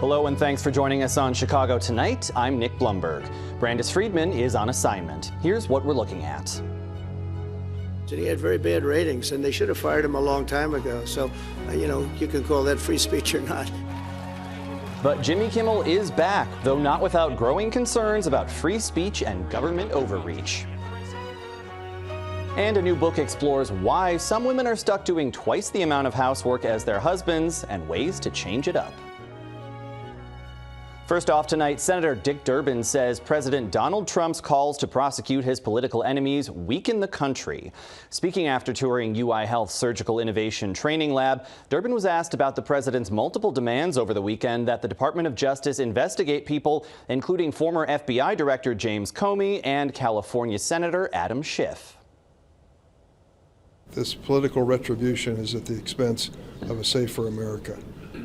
Hello and thanks for joining us on Chicago Tonight. I'm Nick Blumberg. Brandis Friedman is on assignment. Here's what we're looking at. He had very bad ratings, and they should have fired him a long time ago. So, you can call that free speech or not. But Jimmy Kimmel is back, though not without growing concerns about free speech and government overreach. And a new book explores why some women are stuck doing twice the amount of housework as their husbands and ways to change it up. First off tonight, Senator Dick Durbin says President Donald Trump's calls to prosecute his political enemies weaken the country. Speaking after touring UI Health's Surgical Innovation Training Lab, Durbin was asked about the president's multiple demands over the weekend that the Department of Justice investigate people, including former FBI Director James Comey and California Senator Adam Schiff. This political retribution is at the expense of a safer America.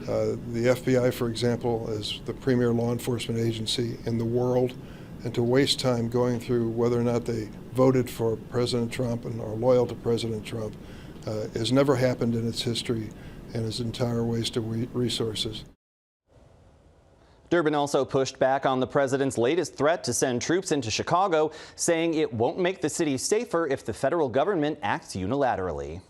The FBI, for example, is the premier law enforcement agency in the world, and to waste time going through whether or not they voted for President Trump and are loyal to President Trump has never happened in its history and is an entire waste of resources. Durbin also pushed back on the president's latest threat to send troops into Chicago, saying it won't make the city safer if the federal government acts unilaterally.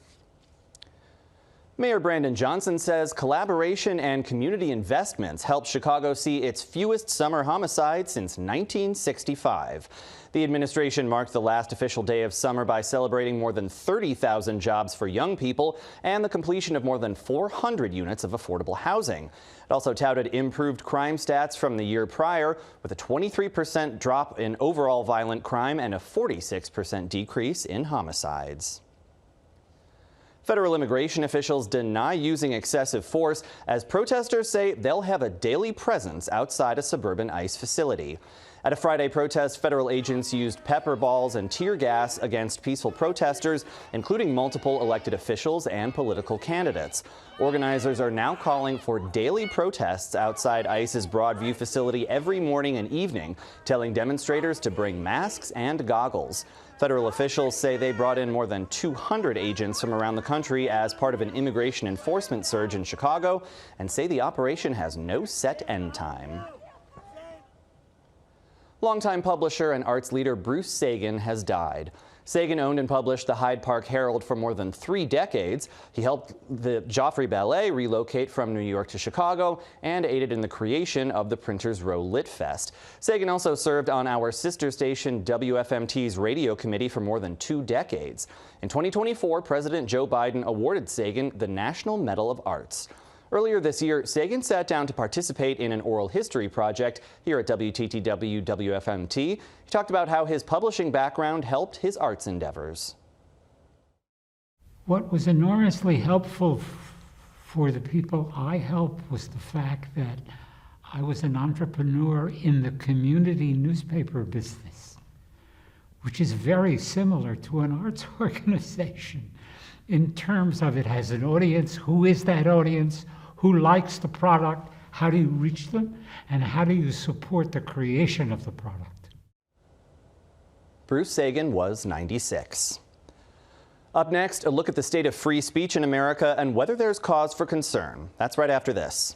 Mayor Brandon Johnson says collaboration and community investments helped Chicago see its fewest summer homicides since 1965. The administration marked the last official day of summer by celebrating more than 30,000 jobs for young people and the completion of more than 400 units of affordable housing. It also touted improved crime stats from the year prior, with a 23% drop in overall violent crime and a 46% decrease in homicides. Federal immigration officials deny using excessive force as protesters say they'll have a daily presence outside a suburban ICE facility. At a Friday protest, federal agents used pepper balls and tear gas against peaceful protesters, including multiple elected officials and political candidates. Organizers are now calling for daily protests outside ICE's Broadview facility every morning and evening, telling demonstrators to bring masks and goggles. Federal officials say they brought in more than 200 agents from around the country as part of an immigration enforcement surge in Chicago and say the operation has no set end time. Longtime publisher and arts leader Bruce Sagan has died. Sagan owned and published the Hyde Park Herald for more than 3 decades. He helped the Joffrey Ballet relocate from New York to Chicago and aided in the creation of the Printers Row Lit Fest. Sagan also served on our sister station WFMT's radio committee for more than 2 decades. In 2024, President Joe Biden awarded Sagan the National Medal of Arts. Earlier this year, Sagan sat down to participate in an oral history project here at WTTW WFMT. He talked about how his publishing background helped his arts endeavors. What was enormously helpful for the people I helped was the fact that I was an entrepreneur in the community newspaper business, which is very similar to an arts organization in terms of it has an audience. Who is that audience? Who likes the product? How do you reach them? And how do you support the creation of the product? Bruce Sagan was 96. Up next, a look at the state of free speech in America and whether there's cause for concern. That's right after this.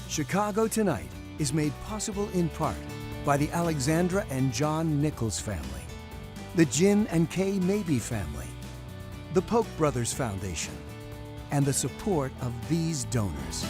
Chicago Tonight is made possible in part by the Alexandra and John Nichols family, the Jim and Kay Mabey family, the Polk Brothers Foundation, and the support of these donors.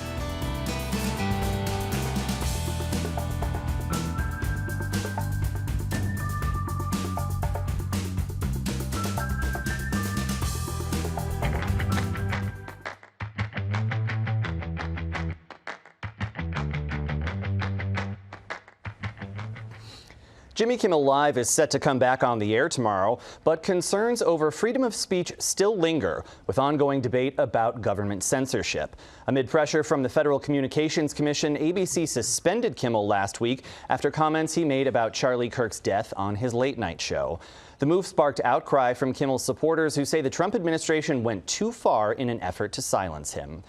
Jimmy Kimmel Live is set to come back on the air tomorrow, but concerns over freedom of speech still linger, with ongoing debate about government censorship. Amid pressure from the Federal Communications Commission, ABC suspended Kimmel last week after comments he made about Charlie Kirk's death on his late-night show. The move sparked outcry from Kimmel's supporters who say the Trump administration went too far in an effort to silence him.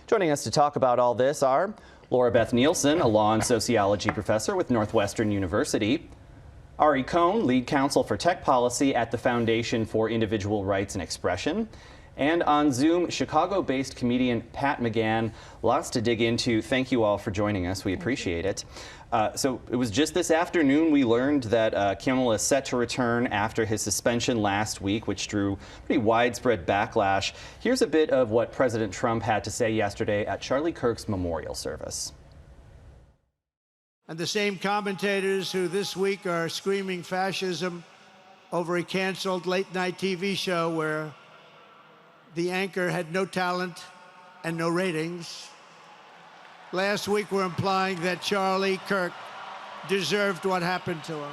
Joining us to talk about all this are Laura Beth Nielsen, a law and sociology professor with Northwestern University, Ari Cohn, lead counsel for tech policy at the Foundation for Individual Rights and Expression, And on Zoom, Chicago-based comedian Pat McGann. Lots to dig into. Thank you all for joining us. We appreciate it. So it was just this afternoon we learned that Kimmel is set to return after his suspension last week, which drew pretty widespread backlash. Here's a bit of what President Trump had to say yesterday at Charlie Kirk's memorial service. And the same commentators who this week are screaming fascism over a canceled late-night TV show where the anchor had no talent and no ratings. Last week were implying that Charlie Kirk deserved what happened to him.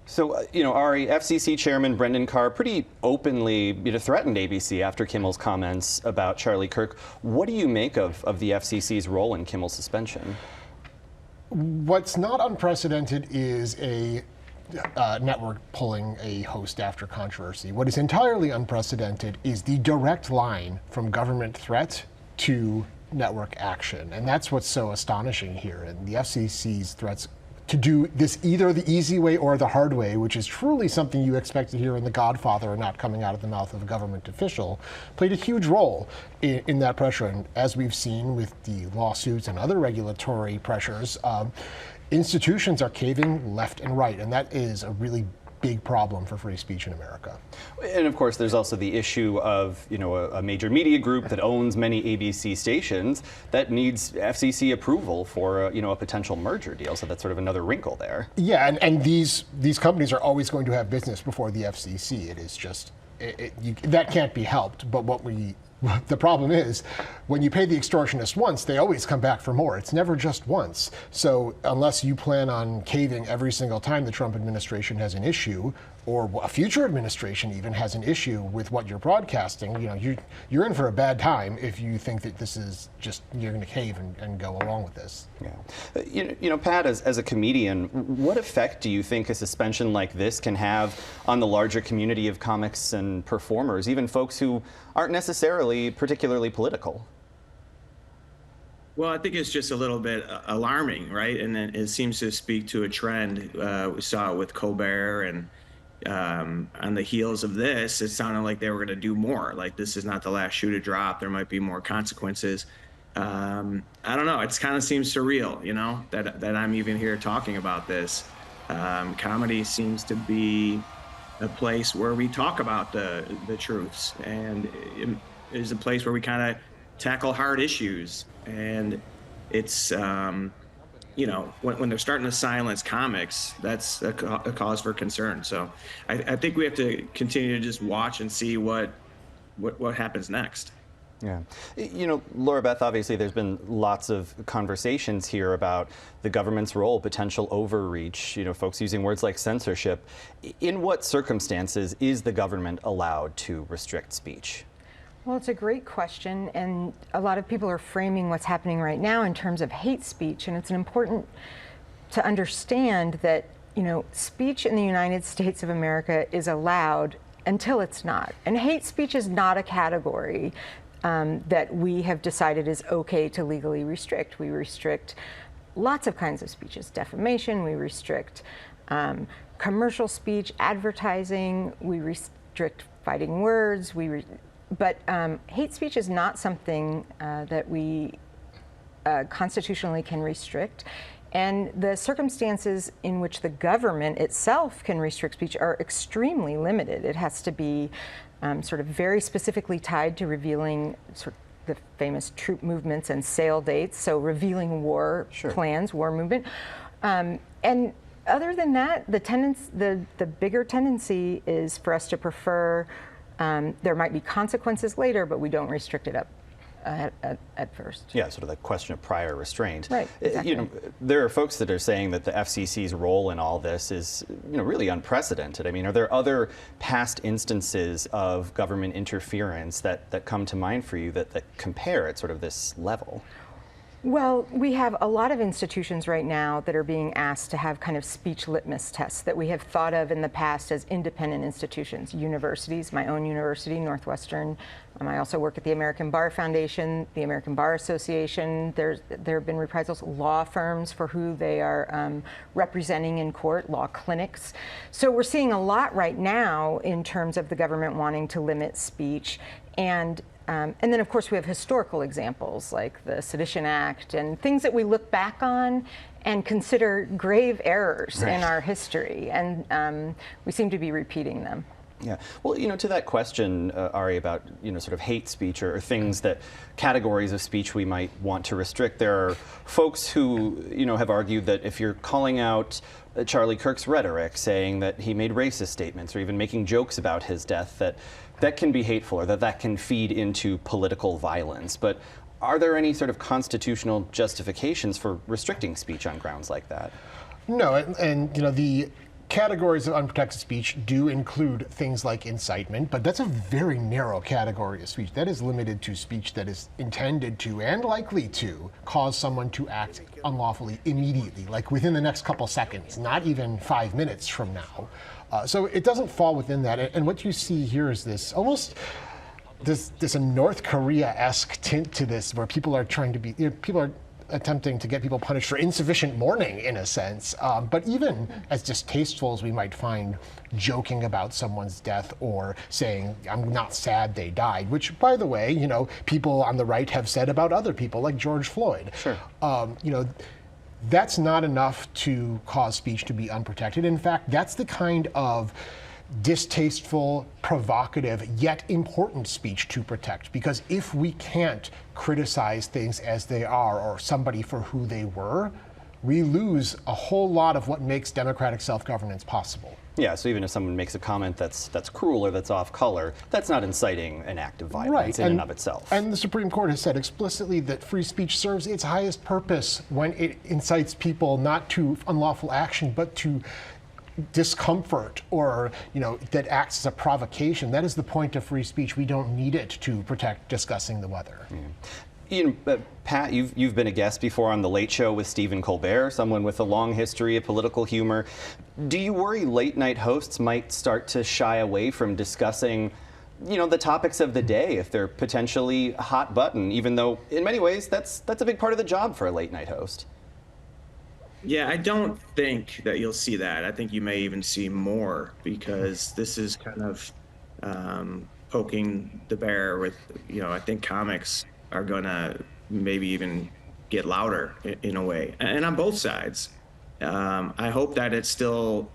So, Ari, FCC Chairman Brendan Carr pretty openly threatened ABC after Kimmel's comments about Charlie Kirk. What do you make of the FCC's role in Kimmel's suspension? What's not unprecedented is a network pulling a host after controversy. What is entirely unprecedented is the direct line from government threat to network action. And that's what's so astonishing here. And the FCC's threats to do this either the easy way or the hard way, which is truly something you expect to hear in The Godfather and not coming out of the mouth of a government official, played a huge role in that pressure. And as we've seen with the lawsuits and other regulatory pressures, institutions are caving left and right. And that is a really big problem for free speech in America. And of course, there's also the issue of, a major media group that owns many ABC stations that needs FCC approval for, a potential merger deal. So that's sort of another wrinkle there. Yeah, and these companies are always going to have business before the FCC. It is just, that can't be helped. But the problem is, when you pay the extortionists once, they always come back for more. It's never just once. So unless you plan on caving every single time the Trump administration has an issue, or a future administration even has an issue with what you're broadcasting, you're in for a bad time if you think that this is just, you're going to cave and go along with this. Yeah. Pat, as a comedian, what effect do you think a suspension like this can have on the larger community of comics and performers, even folks who aren't necessarily particularly political? Well, I think it's just a little bit alarming, right? And it seems to speak to a trend. We saw it with Colbert, and on the heels of this, it sounded like they were going to do more. Like, this is not the last shoe to drop. There might be more consequences. I don't know. It kind of seems surreal, that I'm even here talking about this. Comedy seems to be a place where we talk about the truths, and it is a place where we kind of tackle hard issues. And it's, when they're starting to silence comics, that's a cause for concern. So I think we have to continue to just watch and see what happens next. Yeah. Laura Beth, obviously there's been lots of conversations here about the government's role, potential overreach, folks using words like censorship. In what circumstances is the government allowed to restrict speech? Well, it's a great question, and a lot of people are framing what's happening right now in terms of hate speech, and it's important to understand that, speech in the United States of America is allowed until it's not. And hate speech is not a category that we have decided is okay to legally restrict. We restrict lots of kinds of speeches, defamation, we restrict commercial speech, advertising, we restrict fighting words, but hate speech is not something that we constitutionally can restrict. And the circumstances in which the government itself can restrict speech are extremely limited. It has to be sort of very specifically tied to revealing sort of the famous troop movements and sale dates, so revealing war plans, war movement. And other than that, the bigger tendency is for us to prefer there might be consequences later, but we don't restrict it up at first. Yeah, sort of the question of prior restraint. Right, exactly. There are folks that are saying that the FCC's role in all this is, really unprecedented. I mean, are there other past instances of government interference that come to mind for you that compare at sort of this level? Well, we have a lot of institutions right now that are being asked to have kind of speech litmus tests that we have thought of in the past as independent institutions. Universities, my own university, Northwestern. I also work at the American Bar Foundation, the American Bar Association. There have been reprisals. Law firms for who they are representing in court, law clinics. So we're seeing a lot right now in terms of the government wanting to limit speech. And then, of course, we have historical examples like the Sedition Act and things that we look back on and consider grave errors in our history. And we seem to be repeating them. Yeah. Well, to that question, Ari, about, sort of hate speech or things that categories of speech we might want to restrict, there are folks who, have argued that if you're calling out Charlie Kirk's rhetoric, saying that he made racist statements or even making jokes about his death, that can be hateful or that can feed into political violence. But are there any sort of constitutional justifications for restricting speech on grounds like that? No, and the categories of unprotected speech do include things like incitement, but that's a very narrow category of speech. That is limited to speech that is intended to and likely to cause someone to act unlawfully immediately, like within the next couple seconds, not even 5 minutes from now. So it doesn't fall within that. And what you see here is this almost this North Korea-esque tint to this, where people are trying to be, people are attempting to get people punished for insufficient mourning, in a sense. But even as distasteful as we might find joking about someone's death or saying, I'm not sad they died, which, by the way, people on the right have said about other people, like George Floyd. Sure. That's not enough to cause speech to be unprotected. In fact, that's the kind of distasteful, provocative, yet important speech to protect. Because if we can't criticize things as they are or somebody for who they were, we lose a whole lot of what makes democratic self-governance possible. Yeah, so even if someone makes a comment that's cruel or that's off color, that's not inciting an act of violence in and of itself. And the Supreme Court has said explicitly that free speech serves its highest purpose when it incites people not to unlawful action, but to discomfort, or that acts as a provocation. That is the point of free speech. We don't need it to protect discussing the weather. Pat, you've been a guest before on The Late Show with Stephen Colbert, someone with a long history of political humor. Do you worry late night hosts might start to shy away from discussing, the topics of the day if they're potentially hot button, even though in many ways that's a big part of the job for a late night host? Yeah, I don't think that you'll see that. I think you may even see more, because this is kind of poking the bear with, I think comics are going to maybe even get louder in a way, and on both sides. I hope that it still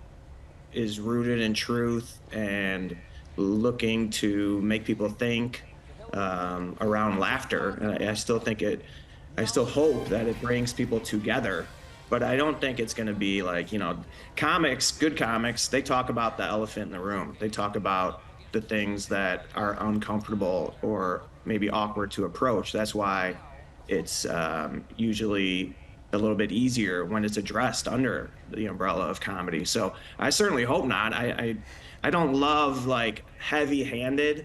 is rooted in truth and looking to make people think around laughter. And I still hope that it brings people together. But I don't think it's going to be like, comics, good comics, they talk about the elephant in the room. They talk about the things that are uncomfortable or maybe awkward to approach. That's why it's usually a little bit easier when it's addressed under the umbrella of comedy. So I certainly hope not. I don't love like heavy-handed,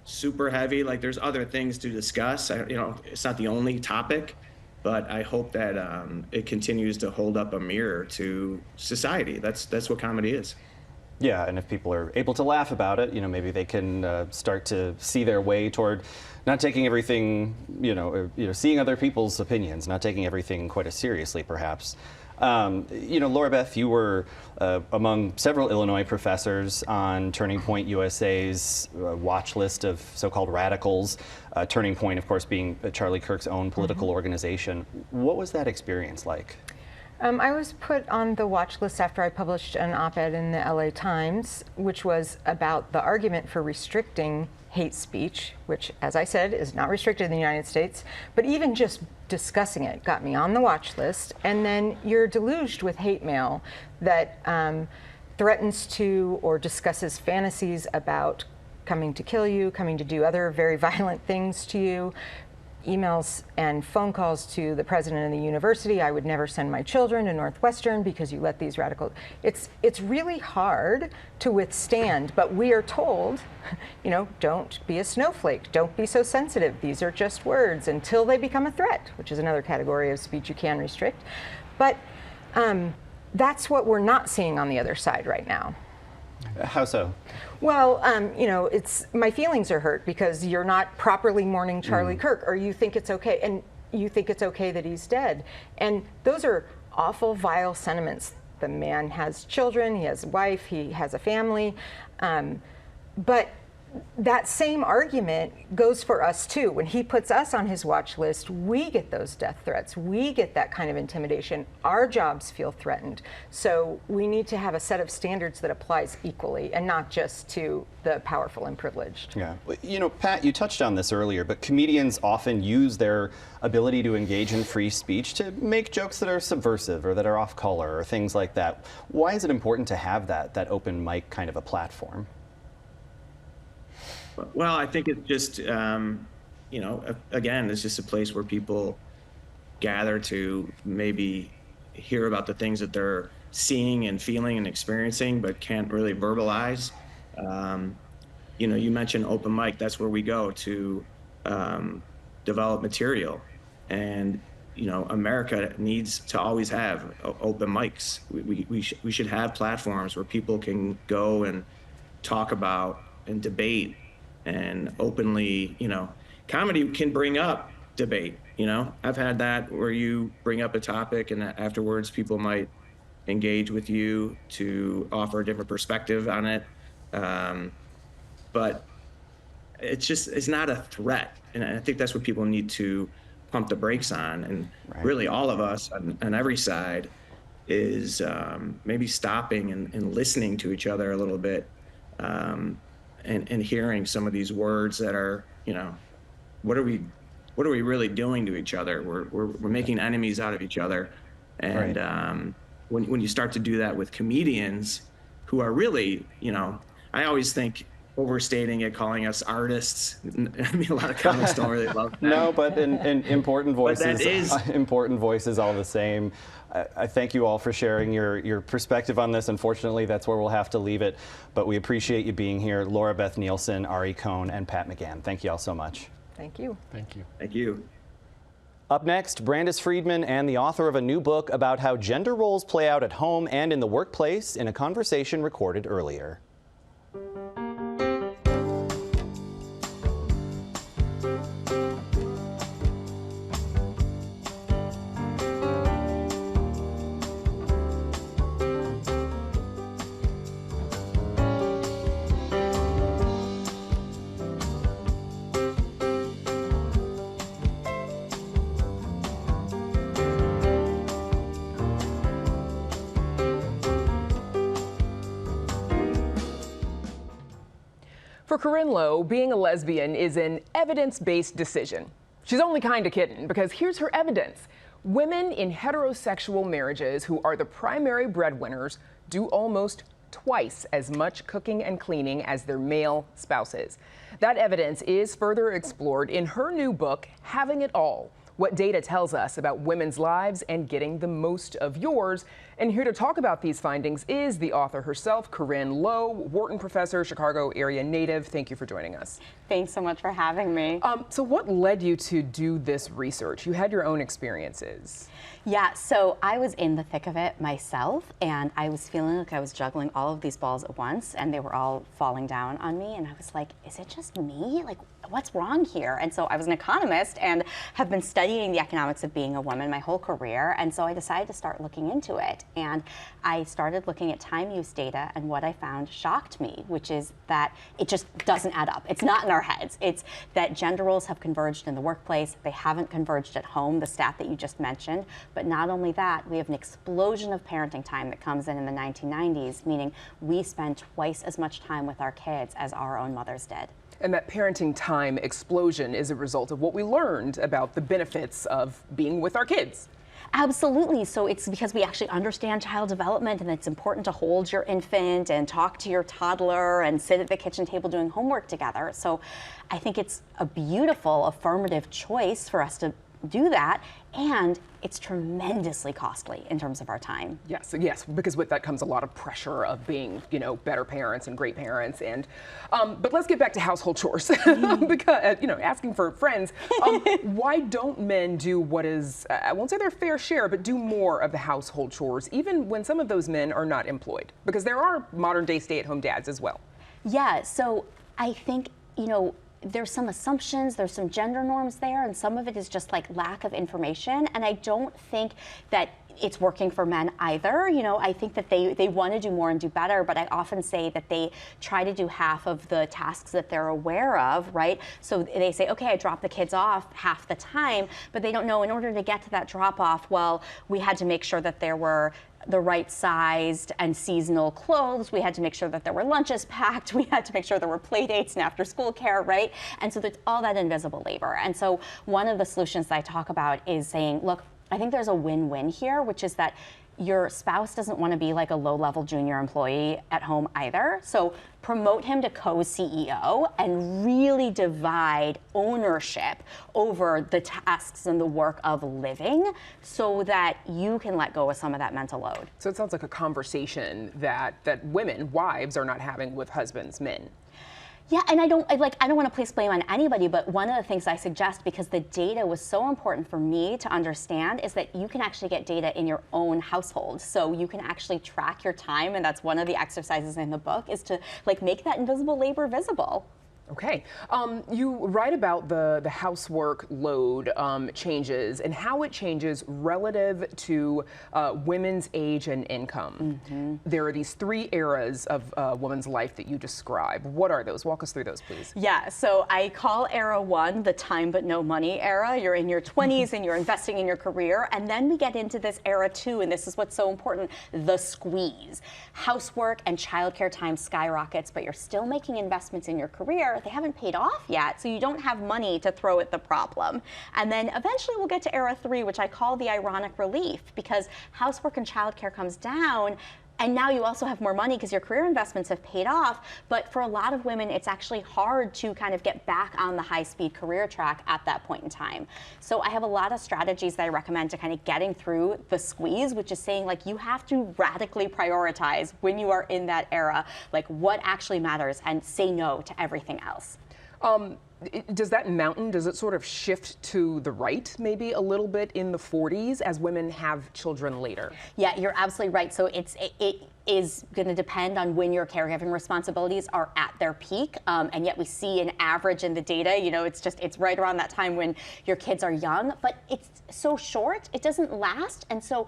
super heavy. Like there's other things to discuss. It's not the only topic. But I hope that it continues to hold up a mirror to society. That's what comedy is. Yeah, and if people are able to laugh about it, maybe they can start to see their way toward not taking everything, seeing other people's opinions, not taking everything quite as seriously, perhaps. Laura Beth, you were among several Illinois professors on Turning Point USA's watch list of so-called radicals. Turning Point, of course, being Charlie Kirk's own political organization. What was that experience like? I was put on the watch list after I published an op-ed in the LA Times, which was about the argument for restricting hate speech, which, as I said, is not restricted in the United States. But even just discussing it got me on the watch list. And then you're deluged with hate mail that threatens to or discusses fantasies about coming to kill you, coming to do other very violent things to you. emails and phone calls to the president of the university. I would never send my children to Northwestern because you let these radical. It's really hard to withstand, but we are told, you know, don't be a snowflake, don't be so sensitive. These are just words until they become a threat, which is another category of speech you can restrict. But that's what we're not seeing on the other side right now. How so? Well, you know, my feelings are hurt because you're not properly mourning Charlie Kirk, or you think it's okay, and you think it's okay that he's dead. And those are awful, vile sentiments. The man has children, he has a wife, he has a family, but that same argument goes for us too. When he puts us on his watch list, we get those death threats. We get that kind of intimidation. Our jobs feel threatened. So we need to have a set of standards that applies equally and not just to the powerful and privileged. Yeah. You know, Pat, you touched on this earlier, but comedians often use their ability to engage in free speech to make jokes that are subversive or that are off color or things like that. Why is it important to have that open mic kind of a platform? Well, I think it's just, you know, again, it's just a place where people gather to maybe hear about the things that they're seeing and feeling and experiencing, but can't really verbalize. You know, you mentioned open mic. That's where we go to develop material. And, you know, America needs to always have open mics. We should have platforms where people can go and talk about and debate and openly, you know, comedy can bring up debate. You know, I've had that where you bring up a topic and afterwards people might engage with you to offer a different perspective on it. But it's not a threat. And I think that's what people need to pump the brakes on. And really all of us on every side is maybe stopping and listening to each other a little bit. And hearing some of these words that are, you know, what are we really doing to each other? We're making enemies out of each other. And when you start to do that with comedians who are really, you know, I always think overstating it, calling us artists. I mean, a lot of comics don't really love that. No, but in important voices, But that is important voices all the same. I thank you all for sharing your perspective on this. Unfortunately, that's where we'll have to leave it. But we appreciate you being here. Laura Beth Nielsen, Ari Cohn, and Pat McGann. Thank you all so much. Thank you. Thank you. Thank you. Up next, Brandis Friedman and the author of a new book about how gender roles play out at home and in the workplace in a conversation recorded earlier. For Corinne Low, being a lesbian is an evidence-based decision. She's only kind of kidding, because here's her evidence. Women in heterosexual marriages who are the primary breadwinners do almost twice as much cooking and cleaning as their male spouses. That evidence is further explored in her new book, Having It All: What Data Tells Us About Women's Lives and Getting the Most of Yours. And here to talk about these findings is the author herself, Corinne Low, Wharton professor, Chicago area native. Thank you for joining us. Thanks so much for having me. So what led you to do this research? You had your own experiences. Yeah, so I was in the thick of it myself, and I was feeling like I was juggling all of these balls at once, and they were all falling down on me, and I was like, is it just me? Like, what's wrong here? And so I was an economist and have been studying the economics of being a woman my whole career, and so I decided to start looking into it. And I started looking at time use data, and what I found shocked me, which is that it just doesn't add up. It's not in our heads. It's that gender roles have converged in the workplace. They haven't converged at home, the stat that you just mentioned. But not only that, we have an explosion of parenting time that comes in the 1990s, meaning we spend twice as much time with our kids as our own mothers did. And that parenting time explosion is a result of what we learned about the benefits of being with our kids. Absolutely. So it's because we actually understand child development, and it's important to hold your infant and talk to your toddler and sit at the kitchen table doing homework together. So I think it's a beautiful affirmative choice for us to do that, and it's tremendously costly in terms of our time. Yes, yes, because with that comes a lot of pressure of being, better parents and great parents. And but let's get back to household chores, because asking for friends. Why don't men do what is, I won't say their fair share, but do more of the household chores, even when some of those men are not employed? Because there are modern day stay-at-home dads as well. Yeah. So I think there's some assumptions, there's some gender norms there, and some of it is just like lack of information. And I don't think that it's working for men either. I think that they want to do more and do better, but I often say that they try to do half of the tasks that they're aware of, right? So they say, okay, I drop the kids off half the time, but they don't know in order to get to that drop off, well, we had to make sure that there were the right sized and seasonal clothes. We had to make sure that there were lunches packed. We had to make sure there were play dates and after school care, right? And so there's all that invisible labor. And so one of the solutions that I talk about is saying, look, I think there's a win-win here, which is that your spouse doesn't want to be like a low-level junior employee at home either. So promote him to co-CEO and really divide ownership over the tasks and the work of living so that you can let go of some of that mental load. So it sounds like a conversation that women, wives, are not having with husbands, men. Yeah, and I don't want to place blame on anybody, but one of the things I suggest, because the data was so important for me to understand, is that you can actually get data in your own household. So you can actually track your time, and that's one of the exercises in the book, is to make that invisible labor visible. Okay. You write about the housework load changes and how it changes relative to women's age and income. Mm-hmm. There are these 3 eras of a woman's life that you describe. What are those? Walk us through those, please. Yeah, so I call era 1 the time but no money era. You're in your 20s and you're investing in your career. And then we get into this era 2, and this is what's so important, the squeeze. Housework and childcare time skyrockets, but you're still making investments in your career. They haven't paid off yet, so you don't have money to throw at the problem. And then eventually we'll get to era 3, which I call the ironic relief, because housework and childcare comes down, and now you also have more money because your career investments have paid off. But for a lot of women, it's actually hard to kind of get back on the high-speed career track at that point in time. So I have a lot of strategies that I recommend to kind of getting through the squeeze, which is saying you have to radically prioritize when you are in that era, what actually matters, and say no to everything else. Does that mountain, does it sort of shift to the right maybe a little bit in the 40s as women have children later? Yeah, you're absolutely right. So it is going to depend on when your caregiving responsibilities are at their peak. And yet we see an average in the data, it's right around that time when your kids are young, but it's so short, it doesn't last. And so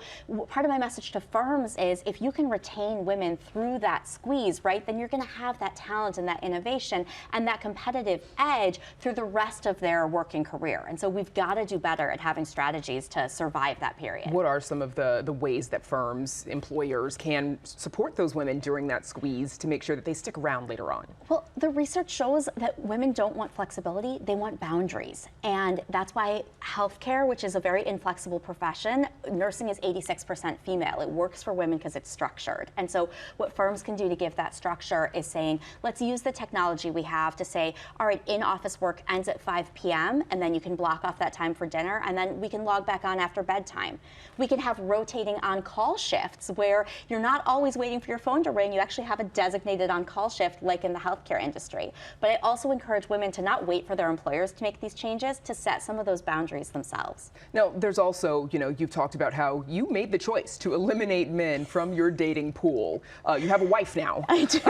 part of my message to firms is if you can retain women through that squeeze, right, then you're going to have that talent and that innovation and that competitive edge through the rest of their working career. And so we've got to do better at having strategies to survive that period. What are some of the ways that firms, employers can support those women during that squeeze to make sure that they stick around later on? Well, the research shows that women don't want flexibility, they want boundaries. And that's why healthcare, which is a very inflexible profession, nursing is 86% female. It works for women because it's structured. And so what firms can do to give that structure is saying, let's use the technology we have to say, all right, in-office work ends at 5 p.m. and then you can block off that time for dinner, and then we can log back on after bedtime. We can have rotating on-call shifts where you're not always waiting for your phone to ring. You actually have a designated on-call shift like in the healthcare industry. But I also encourage women to not wait for their employers to make these changes, to set some of those boundaries themselves. Now, there's also, you've talked about how you made the choice to eliminate men from your dating pool. You have a wife now. I do,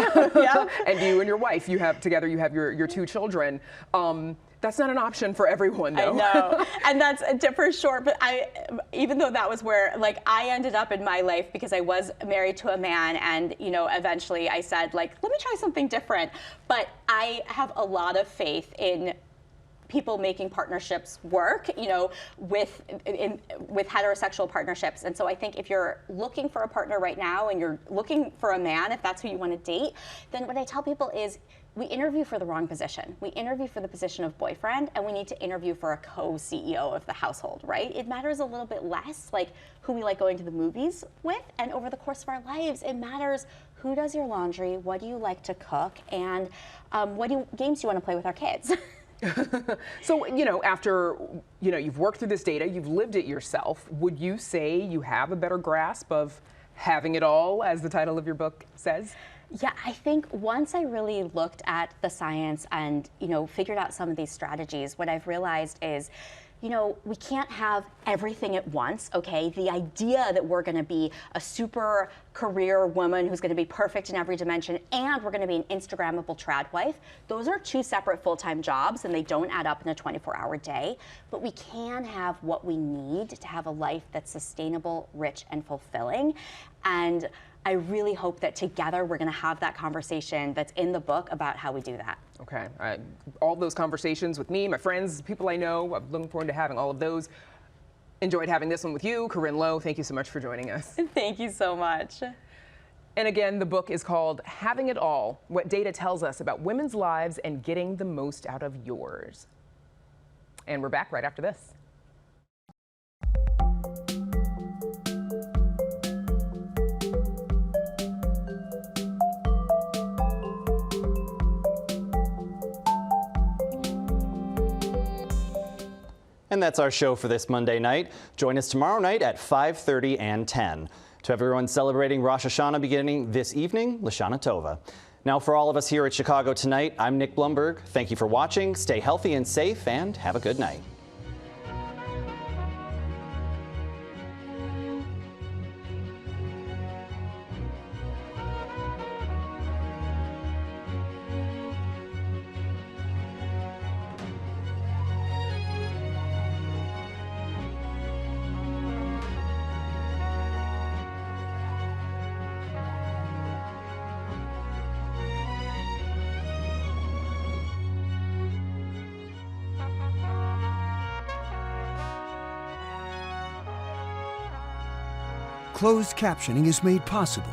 yeah. And you and your wife, you have your 2 children. That's not an option for everyone, though. I know, and that's for sure. But even though that was where I ended up in my life, because I was married to a man, and eventually I said let me try something different. But I have a lot of faith in people making partnerships work, with heterosexual partnerships. And so I think if you're looking for a partner right now and you're looking for a man, if that's who you want to date, then what I tell people is we interview for the wrong position. We interview for the position of boyfriend, and we need to interview for a co-CEO of the household, right? It matters a little bit less, like who we like going to the movies with, and over the course of our lives, it matters who does your laundry, what do you like to cook, and games do you want to play with our kids. So, after, you've worked through this data, you've lived it yourself, would you say you have a better grasp of having it all, as the title of your book says? Yeah, I think once I really looked at the science and, figured out some of these strategies, what I've realized is, we can't have everything at once, okay? The idea that we're gonna be a super career woman who's gonna be perfect in every dimension and we're gonna be an Instagrammable trad wife, those are two separate full-time jobs and they don't add up in a 24-hour day. But we can have what we need to have a life that's sustainable, rich, and fulfilling. And I really hope that together we're going to have that conversation that's in the book about how we do that. Okay. All those conversations with me, my friends, people I know, I'm looking forward to having all of those. Enjoyed having this one with you, Corinne Low. Thank you so much for joining us. Thank you so much. And again, the book is called Having It All, What Data Tells Us About Women's Lives and Getting the Most Out of Yours. And we're back right after this. And that's our show for this Monday night. Join us tomorrow night at 5:30 and 10. To everyone celebrating Rosh Hashanah beginning this evening, Lashana Tova. Now for all of us here at Chicago Tonight, I'm Nick Blumberg. Thank you for watching. Stay healthy and safe, and have a good night. Closed captioning is made possible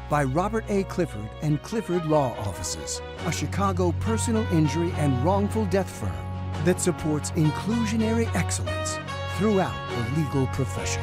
by Robert A. Clifford and Clifford Law Offices, a Chicago personal injury and wrongful death firm that supports inclusionary excellence throughout the legal profession.